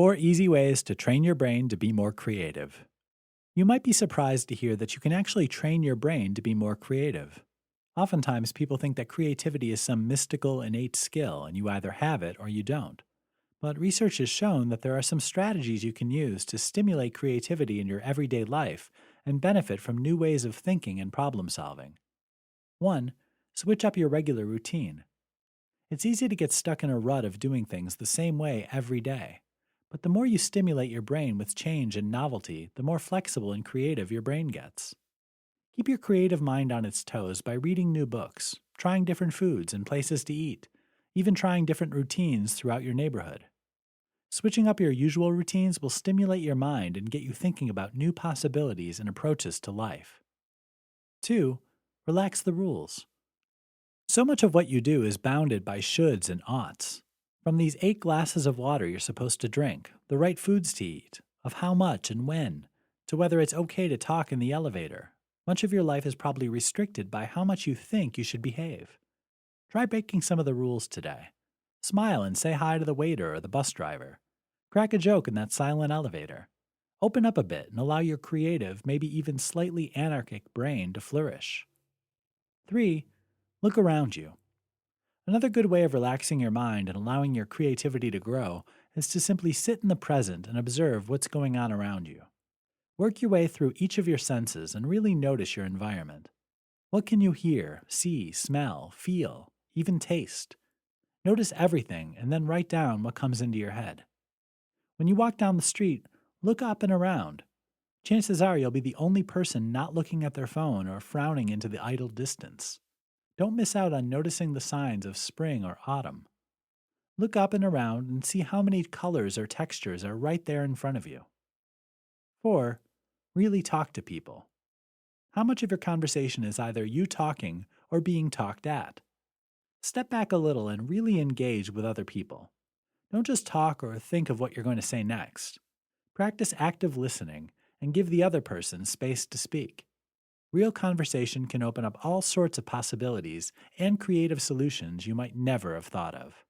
4 easy ways to train your brain to be more creative. You might be surprised to hear that you can actually train your brain to be more creative. Oftentimes, people think that creativity is some mystical, innate skill and you either have it or you don't. But research has shown that there are some strategies you can use to stimulate creativity in your everyday life and benefit from new ways of thinking and problem solving. 1. Switch up your regular routine. It's easy to get stuck in a rut of doing things the same way every day. But the more you stimulate your brain with change and novelty, the more flexible and creative your brain gets. Keep your creative mind on its toes by reading new books, trying different foods and places to eat, even trying different routines throughout your neighborhood. Switching up your usual routines will stimulate your mind and get you thinking about new possibilities and approaches to life. 2. Relax the rules. So much of what you do is bounded by shoulds and oughts. From these 8 glasses of water you're supposed to drink, the right foods to eat, of how much and when, to whether it's okay to talk in the elevator. Much of your life is probably restricted by how much you think you should behave. Try breaking some of the rules today. Smile and say hi to the waiter or the bus driver. Crack a joke in that silent elevator. Open up a bit and allow your creative, maybe even slightly anarchic brain to flourish. 3. Look around you. Another good way of relaxing your mind and allowing your creativity to grow is to simply sit in the present and observe what's going on around you. Work your way through each of your senses and really notice your environment. What can you hear, see, smell, feel, even taste? Notice everything and then write down what comes into your head. When you walk down the street, look up and around. Chances are you'll be the only person not looking at their phone or frowning into the idle distance. Don't miss out on noticing the signs of spring or autumn. Look up and around and see how many colors or textures are right there in front of you. 4. Really talk to people. How much of your conversation is either you talking or being talked at? Step back a little and really engage with other people. Don't just talk or think of what you're going to say next. Practice active listening and give the other person space to speak. Real conversation can open up all sorts of possibilities and creative solutions you might never have thought of.